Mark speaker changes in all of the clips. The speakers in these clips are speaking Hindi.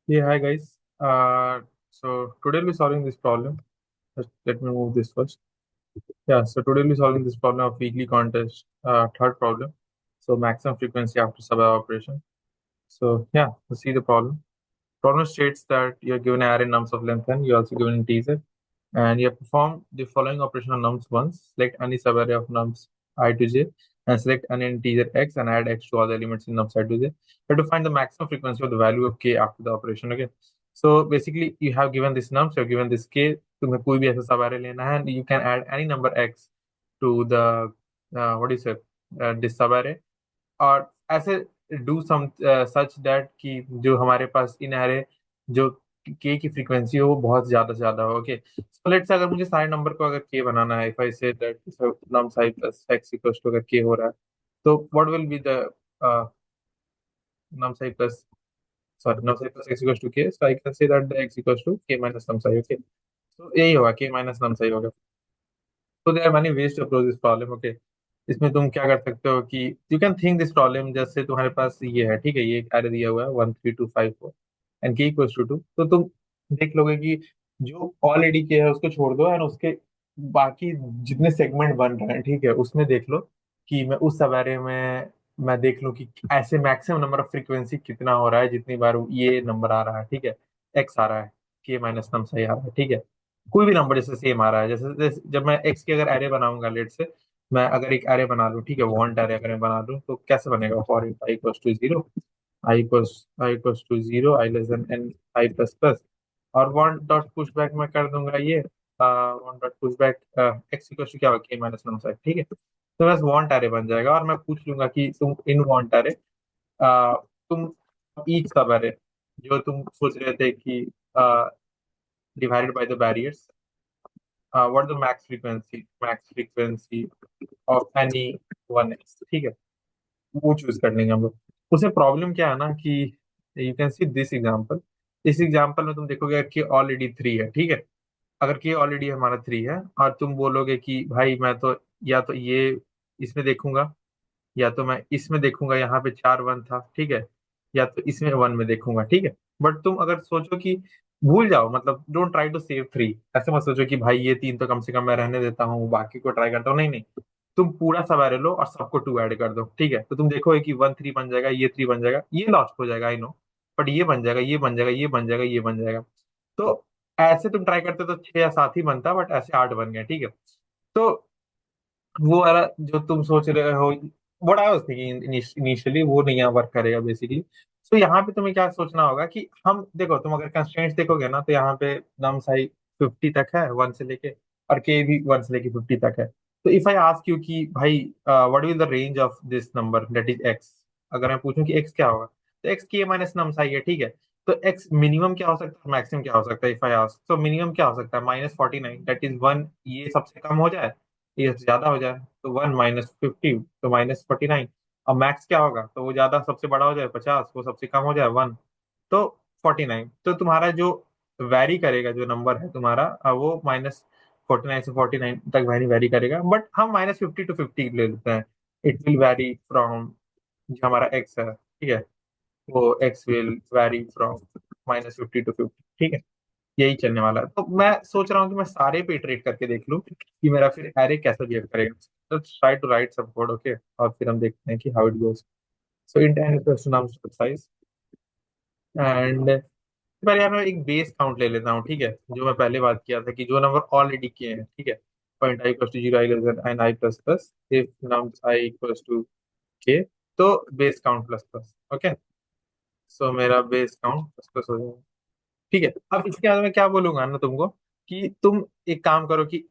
Speaker 1: Hey, hi guys. So today we'll be solving this problem. Let me move this first. Yeah, so today we'll be solving this problem of weekly contest, third problem. So maximum frequency after sub operation. So yeah, let's see the problem. Problem states that you're given an array nums of length n, you're also given integer, and you have performed the following operation on nums once. Select any subarray of nums I to j, and select an integer x and add x to all the elements in nums I to j. You have to find the maximum frequency of the value of k after the operation. Okay. So basically, you have given this nums, you have given this k. तुम्हें कोई भी ऐसा सब array लेना है, and you can add any number x to the what do you say this sub array, और ऐसे डू सम सच दैट कि जो हमारे पास इन एरे जो के की फ्रीक्वेंसी हो वो बहुत ज्यादा से ज्यादा हो। ओके, सो लेट्स से अगर मुझे सारे नंबर को अगर के बनाना है, if I say that nums i plus X equals to अगर के हो रहा है, तो what will be the nums i plus sorry nums i plus X equals to K, so I can say that the X equals to K minus nums i. Okay, तो यही होगा, के माइनस नम साई होगा। तो there many ways to approach this problem. Okay, इसमें तुम क्या कर सकते हो कि you can think this problem जैसे तुम्हारे पास ये है, ठीक है, ये एक एरे दिया हुआ है 1 3 2 5 4 एंड के इक्वल्स टू 2, तो तुम देख लोगे कि जो ऑलरेडी के है उसको छोड़ दो, एंड उसके बाकी जितने सेगमेंट बन रहे हैं, ठीक है, उसमें देख लो कि मैं उस सब एरे में मैं देख लूं कि ऐसे मैक्सिमम नंबर ऑफ फ्रीक्वेंसी कितना हो रहा है जितनी बार ये नंबर आ रहा है, ठीक है, एक्स आ रहा है, के माइनस नम सही आ रहा है, ठीक है, कोई भी नंबर जैसे सेम आ रहा है, जैसे जब मैं एक्स की अगर एरे बनाऊंगा, लेट से मैं अगर एक एरे बना लूं, ठीक है, वांट एरे अगर मैं बना लूं, तो कैसे बनेगा? For I equals to zero, I equals to zero, I less than N I plus plus, और वांट डॉट पुश बैक मैं कर दूंगा ये want dot push back X equals to क्या होगा, के माइनस वन साइड, ठीक है। तो बस वांट एरे बन जाएगा, और मैं पूछ लूंगा कि तुम इन वांट एरे तुम ईच सब एरे जो तुम सोच रहे थे कि divided by the barriers, what the max frequency of any one x, ठीक है, वो चूज कर लेंगे हम लोग। उसमें प्रॉब्लम क्या है ना कि you can see this example, इस एग्जांपल में तुम देखोगे कि ऑलरेडी थ्री है, ठीक है। अगर के ऑलरेडी हमारा थ्री है और तुम बोलोगे कि भाई मैं तो या तो ये इसमें देखूंगा, या तो मैं इसमें देखूंगा, यहाँ पे चार वन था, ठीक है, या तो इसमें वन में देखूंगा, ठीक है। बट तुम अगर सोचो कि भूल जाओ, मतलब don't try to save three, ऐसे मत सोचो कि भाई ये तीन तो कम से कम मैं रहने देता हूँ, बाकी को ट्राई करता हूँ, नहीं नहीं, तुम पूरा सब एरे लो और सबको टू ऐड कर दो, ठीक है। तो तुम देखोगे कि वन थ्री बन जाएगा, ये थ्री बन जाएगा, ये लॉस्ट हो जाएगा, आई नो, बट ये बन जाएगा, ये बन जाएगा, ये बन जाएगा, ये बन जाएगा। तो ऐसे तुम ट्राई करते तो छह या सात ही बनता, बट ऐसे आठ बन गया, ठीक है। तो वो वाला जो तुम सोच रहे हो, what I was thinking initially, वो नहीं यहाँ वर्क करेगा बेसिकली। तो यहाँ पे तुम्हें क्या सोचना होगा कि हम देखो, तुम अगर कंस्ट्रेंट्स देखोगे ना, तो यहाँ पे नम साई 50 तक है, वन से लेके, और के भी वन से लेके 50 तक है। तो इफ आई आस्क यू कि भाई what will the range of this number that is x, अगर मैं पूछूं कि एक्स क्या होगा, तो एक्स के माइनस नम साई है, ठीक है। तो एक्स मिनिमम क्या हो सकता है, मैक्सिमम क्या हो सकता है? इफ आई आस्क, तो मिनिमम क्या हो सकता है? -49, दैट इज वन, ये सबसे कम हो जाए, ये ज्यादा हो जाए, तो 1 - 50, तो -49। अब मैक्स क्या होगा? तो वो ज्यादा सबसे बड़ा हो जाए 50, वो सबसे कम हो जाए 1, तो 49। तो तुम्हारा जो वैरी करेगा, जो नंबर है तुम्हारा, वो -49 से 49 तक वैरी वैरी करेगा, बट हम -50 to 50 ले लेते हैं। इट विल वैरी फ्रॉम, जो हमारा एक्स है, ठीक है, वो X will vary from -50 to 50, ठीक है। यही चलने वाला है। तो मैं सोच रहा हूँ कि मैं सारे पे इटरेट करके देख लूँ कि मेरा फिर एरे कैसा बिहेव करेगा। तो try to write some code, okay, और फिर हम देखते हैं कि how it goes. So in 10 question num size, and पहले यार मैं एक बेस काउंट ले लेता हूँ, ठीक है, जो मैं पहले बात किया था कि जो नंबर ऑलरेडी किए हैं, ठीक है, point i equals to zero, I less than N I plus plus, if nums i equals to K, तो base count plus plus, okay. So मेरा बेस काउंट प्लस प्लस हो जाएगा, ठीक है। अब इसके बाद मैं क्या बोलूंगा ना तुमको, कि तुम एक काम करो कि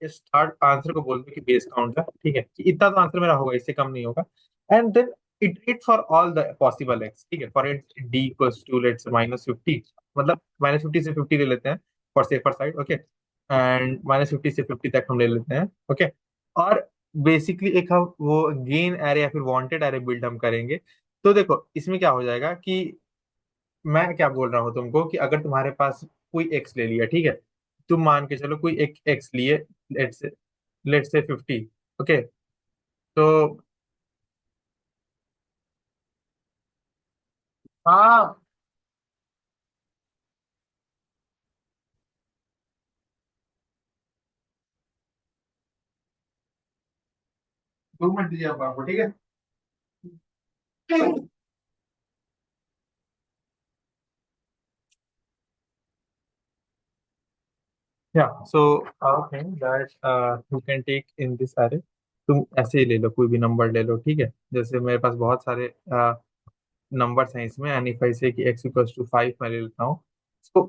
Speaker 1: स्टार्ट आंसर को बोल दो कि बेस काउंट है, ठीक है, कि इतना तो आंसर मेरा होगा, इससे कम नहीं होगा। And then iterate for all the possible X, ठीक है, for it D equals to let's -50, मतलब -50 से 50 ले लेते हैं for safer side, okay, and -50 से 50 तक हम ले लेते हैं, ओके। और बेसिकली एक हम वो गेन एरे या फिर वांटेड एरे बिल्ड हम करेंगे। तो देखो इसमें क्या हो जाएगा कि मैं क्या बोल रहा हूँ तुमको कि अगर तुम्हारे पास कोई एक्स ले लिया, ठीक है, तुम मान के चलो कोई एक एक्स लिए, लेट से 50, ओके। तो हाँ, 2 मिनट दीजिए आप आपको, ठीक है। Yeah, so thing that you can take in this array, तुम ऐसे ही ले लो, कोई भी नंबर ले लो, ठीक है। जैसे मेरे पास बहुत सारे नंबर्स हैं इसमें, एंड इफ आई से कि x इक्वल्स टू 5 मैं ले लेता हूँ इसको।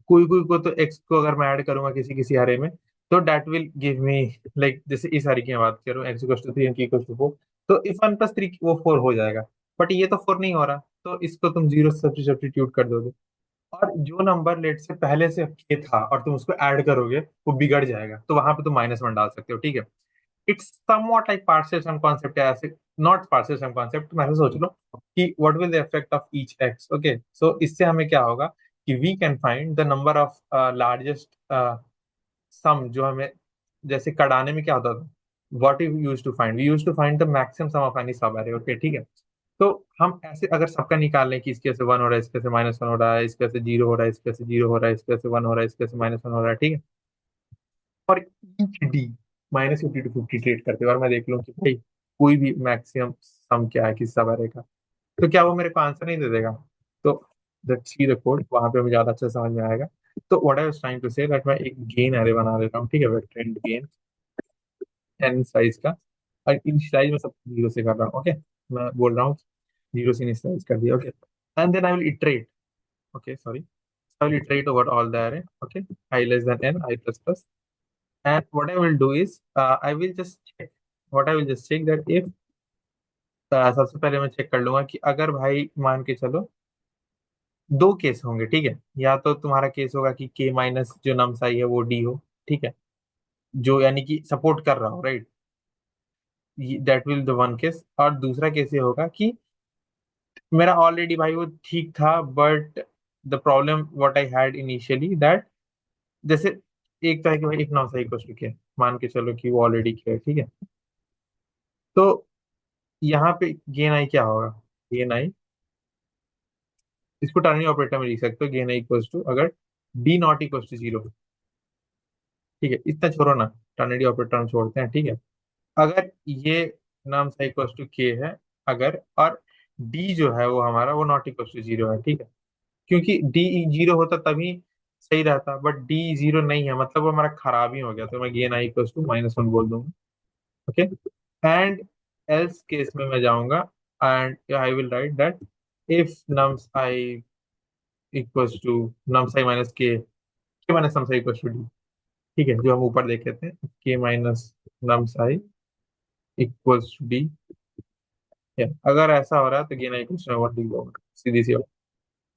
Speaker 1: कोई कोई को तो x को अगर मैं ऐड करूंगा किसी किसी अरे में, तो that will give me, like जैसे इस अरे की मैं बात करूँ, x इक्वल्स टू 3 की इक्वल्स टू 4, तो इफ 1 + 3 वो 4 हो जाएगा। बट ये तो 4 नहीं हो रहा, तो इसको तुम जीरो से सब्स्टिट्यूट कर दोगे। और जो नंबर लेट से पहले से के था और तुम उसको ऐड करोगे, वो बिगड़ जाएगा, तो वहां पे तुम -1 डाल सकते हो, ठीक है। It's somewhat like partial sum concept है ऐसे। नॉट पार्शियल सम कॉन्सेप्ट, तुम ऐसे सोच लो कि what will the effect of each X, okay. So इससे हमें क्या होगा कि we can find the number of largest sum, जो हमें जैसे कड़ाने में क्या होता था, what you use to find, we use to find the maximum sum of any subarray, okay, ठीक है। तो हम ऐसे अगर सबका निकाल लें कि इसके से 1 हो रहा है, इसके से -1 हो रहा है, इसके से 0 हो रहा है, इसके से 0 हो रहा है, इसके से 1 हो रहा है, इसके से -1 हो रहा है, ठीक है। और ईच डी -50 to 50 ट्रेड करते हैं, और मैं देख लूं कि भाई कोई भी मैक्सिमम सम क्या है किस सब एरे का, तो क्या वो मेरे को आंसर नहीं दे देगा? तो दैट्स सी द कोड, वहां पे हमें ज्यादा अच्छा समझ में आएगा। तो what I was trying to say that मैं एक गेन एरे बना देता हूँ, ठीक है, वेक्टर गेन एन साइज का। और इनिशियलाइज में सब जीरो से कर रहा हूँ, ओके। मैं बोल रहा हूँ जीरो से इनिशियलाइज कर दिया, okay. And then I will iterate, okay, sorry, I will iterate over all the array, okay, I less than n, I plus plus. And what I will do is, I will just check, what I will just check that if, सबसे पहले मैं चेक कर लूंगा कि अगर भाई मान के चलो दो केस होंगे, ठीक है। या तो तुम्हारा केस होगा कि k माइनस जो नमसाई है वो d हो, ठीक है, जो यानी कि सपोर्ट कर रहा हो, right. That will the one case. और दूसरा केस ये होगा कि मेरा ऑलरेडी भाई वो ठीक था, but the problem what I had initially that, जैसे एक तो है कि भाई एक नौ सही क्वेश्चन के, मान के चलो कि वो ऑलरेडी किया है, ठीक है। तो यहाँ पे गेन आई क्या होगा, गेन आई, इसको टर्निंग ऑपरेटर में लिख सकते हो, गेन आई इक्वल्स टू, अगर D not equals to zero, ठीक है, इतना छोड़ो ना, टर्निंग ऑपरेटर हम छोड़ते हैं, ठीक है। अगर ये नाम सही इक्वल्स टू के है, अगर, और डी जो है वो हमारा वो नॉट इक्वल्स टू जीरो है, ठीक है। क्योंकि डी जीरो होता तभी सही रहता, बट डी जीरो नहीं है, मतलब वो हमारा खराब ही हो गया, तो मैं गेन आई इक्वल्स टू -1 बोल दूंगा, ओके। एंड एल्स केस में मैं जाऊंगा, and I will write that if nums i equals to nums i minus K minus nums i equals to D, ठीक है, जो हम ऊपर देखे थे, K minus nums i equals to D. अगर ऐसा हो रहा है तो gain I equals to one D होगा, सीधी सी बात,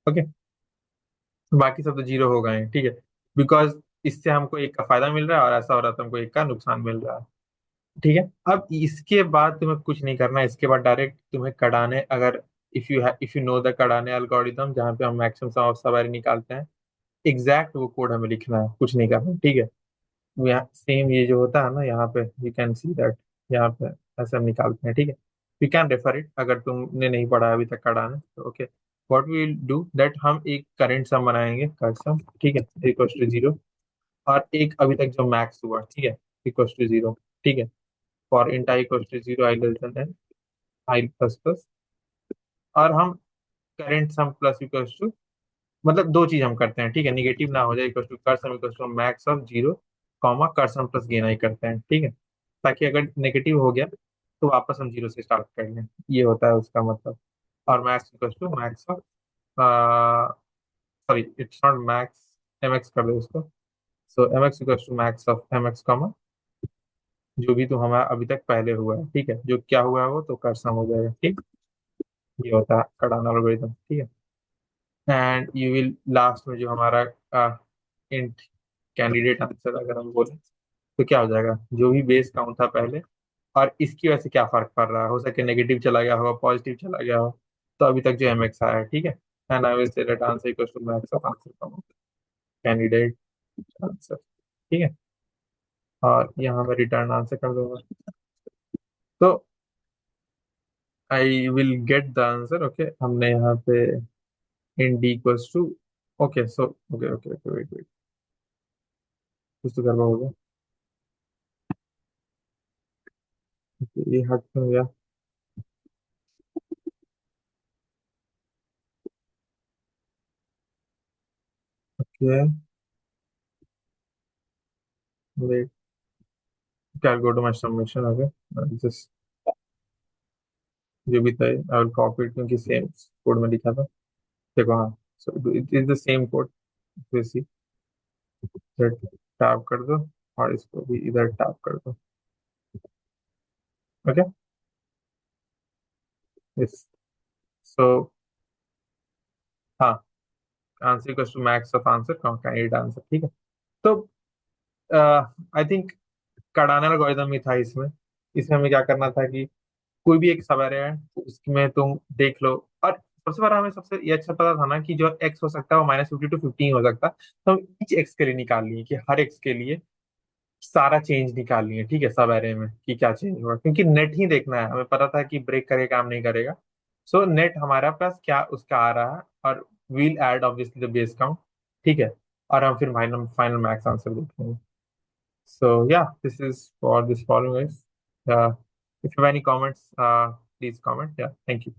Speaker 1: ओके। बाकी सब तो जीरो हो गए हैं, ठीक है, बिकॉज इससे हमको एक का फायदा मिल रहा है, और ऐसा हो रहा है तो हमको एक का नुकसान मिल रहा है, ठीक है। अब इसके बाद तुम्हें कुछ नहीं करना है, इसके बाद डायरेक्ट तुम्हें कड़ाने, अगर if you know the Kadane algorithm, जहाँ पे हम मैक्सिमम सम ऑफ सवारी निकालते हैं, एग्जैक्ट वो कोड हमें लिखना है, कुछ नहीं करना, ठीक है। यहाँ सेम ये जो होता है ना, यहाँ पे यू कैन सी दैट, यहाँ पे ऐसे हम निकालते हैं, ठीक है। यू कैन रेफर इट अगर तुमने नहीं पढ़ा अभी तक कड़ाने, तो okay. What we will do that, हम एक करेंट सम बनाएंगे, कर सम, ठीक है, इक्वल टू जीरो। और एक अभी तक जो मैक्स हुआ, ठीक है, इक्वल टू जीरो, ठीक है। For int I equal to zero, I less than N, I plus plus. और हम current sum plus equal to, मतलब दो चीज हम करते हैं, ठीक है, निगेटिव ना हो जाए, equal to cur sum equal to max of zero, comma cur sum plus gain आई करते हैं, ठीक है। ताकि अगर नेगेटिव हो गया तो वापस हम जीरो से स्टार्ट कर लें, ये होता है उसका मतलब। और max equal to max of, sorry it's not max, M X कर दो उसको। So M X equal to max of M X comma जो भी तो हमारा अभी तक पहले हुआ है, ठीक है, जो क्या हुआ है वो तो कर सम हो जाएगा, ठीक। ये होता है कार्डानल एल्गोरिथम, ठीक है। एंड यू विल लास्ट में जो हमारा इंट कैंडिडेट आंसर अगर हम बोले, तो क्या हो जाएगा, जो भी बेस काउंट था पहले, और इसकी वजह से क्या फर्क पड़ रहा है, हो सके नेगेटिव चला गया हो, पॉजिटिव चला गया हो, तो अभी तक जो एम एक्स आया है, ठीक है। And I will say that answer equals to max of answer candidate answer, ठीक है। और यहाँ मैं रिटर्न आंसर कर दूंगा, तो I will get the answer, okay. हमने यहाँ पे इन D equals to, okay, so okay okay okay, wait wait, कुछ तो गड़बड़ हो गया, ये हट हो गया। ये wait, I'll go to my summation, okay? Just जो भी था आई विल कॉपी इट क्योंकि सेम कोड में लिखा था। देखो हाँ, so it is the same code. इसी टैप कर दो और इसको भी इधर टैप कर दो। ओके। यस। सो हाँ, answer equals to max of answer candidate answer, ठीक है। तो आई थिंक कार्डानल एल्गोरिथम ही था इसमें। इसमें हमें क्या करना था कि कोई भी एक सब है तो उसमें तुम देख लो। और सबसे बड़ा हमें सबसे ये अच्छा पता था ना कि जो एक्स हो सकता है वो -50 to 15 हो सकता है। तो हम ईच एक्स के लिए निकाल लिए कि हर एक्स के लिए सारा चेंज निकाल लिए, ठीक है, सब एरे में कि क्या चेंज हुआ, क्योंकि नेट ही देखना है हमें। पता था कि ब्रेक करेगा काम नहीं करेगा। सो नेट हमारा पास क्या उसका आ रहा है, और we'll add obviously the base count, ठीक है। और हम फिर फाइनल फाइनल मैक्स आंसर देखेंगे। So yeah, this is for this following guys. If you have any comments, please comment. Yeah, thank you.